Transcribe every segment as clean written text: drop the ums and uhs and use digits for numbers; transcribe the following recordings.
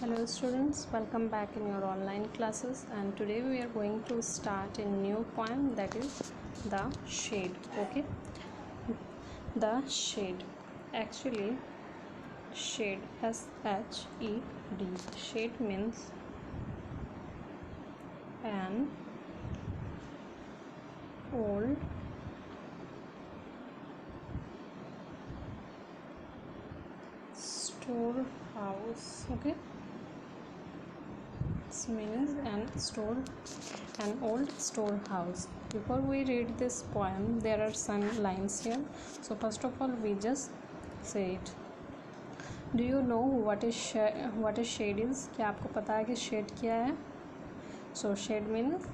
Hello students, welcome back in your online classes, and today we are going to start a new poem, that is The Shade. Okay, The Shade. Actually, shade, S-H-E-D. Shade means an old storehouse. Okay, this means an old storehouse. Before we read this poem, there are some lines here. So first of all, we just say it. Do you know what a shade is? क्या आपको पता है कि shade क्या है? So shade means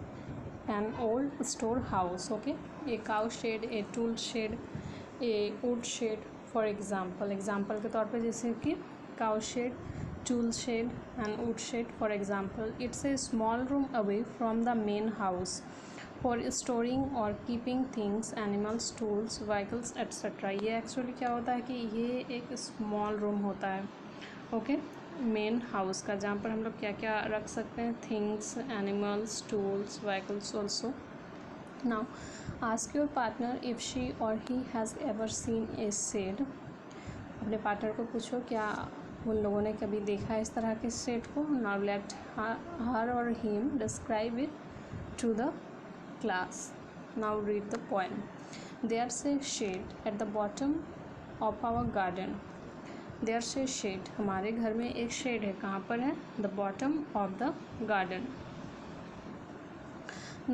an old storehouse. Okay, a cow shed, a tool shed, a wood shed. For example के तौर पे जैसे कि cow shed, tool shed and wood shed. For example, it's a small room away from the main house for storing or keeping things, animals, tools, vehicles, etc. ये actually क्या होता है कि ये एक स्मॉल रूम होता है, ओके, मेन हाउस का, जहाँ पर हम लोग क्या क्या रख सकते हैं, things, animals, tools, vehicles also. Now ask your partner if she or he has ever seen a shed. अपने पार्टनर को पूछो क्या उन लोगों ने कभी देखा है इस तरह के शेड को. Now let her or him describe it to the class. Now read the poem. There's a shade at the bottom of our garden. There's a shade. हमारे घर में एक शेड है. कहाँ पर है? The bottom of the garden.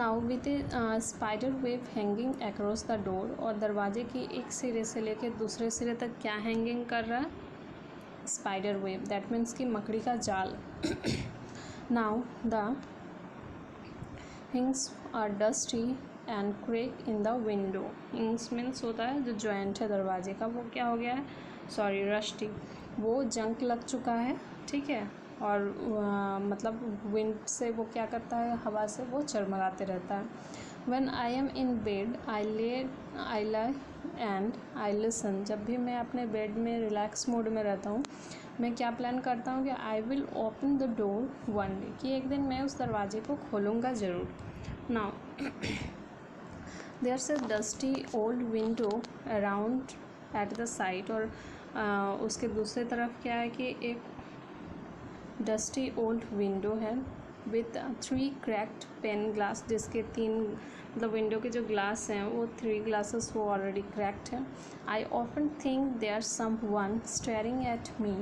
Now with a spider web hanging across the door. और दरवाजे की एक सिरे से लेके दूसरे सिरे तक क्या हैंगिंग कर रहा है? Spider web. That means कि मकड़ी का जाल. Now the hinges are dusty and crack in the window. hinges means होता है जो जॉइंट है दरवाजे का, वो क्या हो गया है, सॉरी रस्टी, वो जंक लग चुका है, ठीक है, और मतलब विंड से वो क्या करता है, हवा से वो चरमराते रहता है. When I am in bed I lie and I listen. जब भी मैं अपने बेड में रिलैक्स मोड में रहता हूँ, मैं क्या प्लान करता हूँ कि I will open the door one day, कि एक दिन मैं उस दरवाजे को खोलूँगा ज़रूर. Now there's a dusty old window around at the side. और उसके दूसरी तरफ क्या है कि एक डस्टी ओल्ड विंडो है विथ 3 क्रैक्ड पेन ग्लास, जिसके 3 मतलब विंडो के जो ग्लास हैं वो 3 ग्लासेस वो ऑलरेडी क्रैक्ड है. I often think there some one staring at me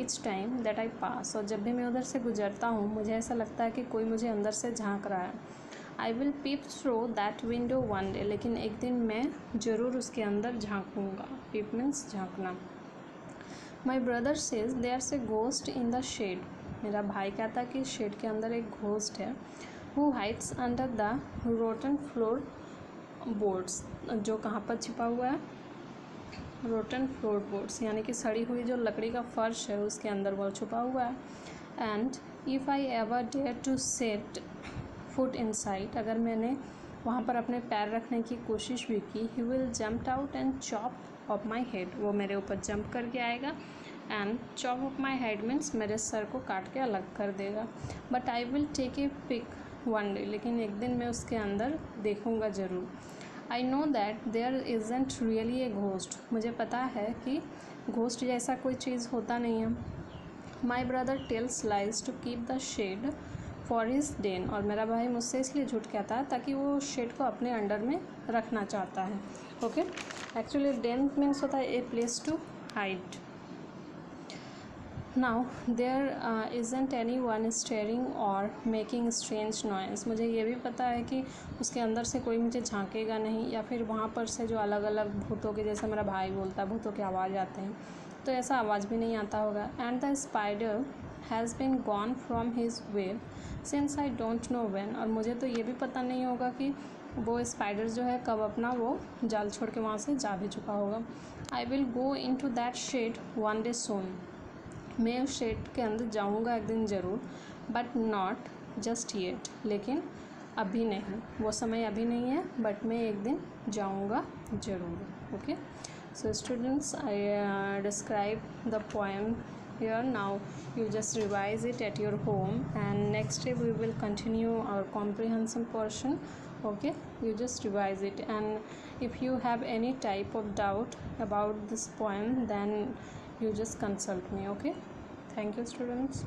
each time that I pass. और जब भी मैं उधर से गुजरता हूँ मुझे ऐसा लगता है कि कोई मुझे अंदर से झांक रहा है. I will peep through that window one day. लेकिन एक दिन मैं ज़रूर उसके अंदर झांकूँगा. पीप मीन्स झांकना. My brother says there's a ghost in the shed. मेरा भाई कहता है कि शेड के अंदर एक घोस्ट है. Who hides under the rotten floor boards. जो कहाँ पर छिपा हुआ है, रोटन फ्लोर बोर्ड्स, यानी कि सड़ी हुई जो लकड़ी का फर्श है उसके अंदर वो छुपा हुआ है. And if I ever dare to set foot inside. अगर मैंने वहाँ पर अपने पैर रखने की कोशिश भी की, he will jump out and chop off my head. वो मेरे ऊपर जंप करके आएगा. And chop off my head means मेरे सर को काट के अलग कर देगा. But I will take a peek one day. लेकिन एक दिन मैं उसके अंदर देखूँगा ज़रूर. I know that there isn't really a ghost. मुझे पता है कि घोस्ट जैसा कोई चीज़ होता नहीं है. My brother tells lies to keep the shed for his den. और मेरा भाई मुझसे इसलिए झूठ कहता है ताकि वो शेड को अपने अंडर में रखना चाहता है. ओके, एक्चुअली डेन मीन्स होता है a place to hide. Now there isn't anyone stirring or making strange noise. मुझे ये भी पता है कि उसके अंदर से कोई मुझे झांकेगा नहीं, या फिर वहाँ पर से जो अलग अलग भूतों के, जैसे मेरा भाई बोलता है भूतों की आवाज़ आते हैं, तो ऐसा आवाज़ भी नहीं आता होगा. And the spider has been gone from his web since I don't know when. और मुझे तो ये भी पता नहीं होगा कि वो स्पाइडर जो है कब अपना वो जाल छोड़ के वहाँ से जा भी चुका होगा. I will go into that shed one day soon. मैं उस शेड के अंदर जाऊँगा एक दिन ज़रूर. But not just yet. लेकिन अभी नहीं, वो समय अभी नहीं है, बट मैं एक दिन जाऊँगा ज़रूर. Okay, so students, I describe the poem here. Now you just revise it at your home, and next day we will continue our comprehension portion. Okay, you just revise it, and if you have any type of doubt about this poem, then you just consult me. Okay, thank you students.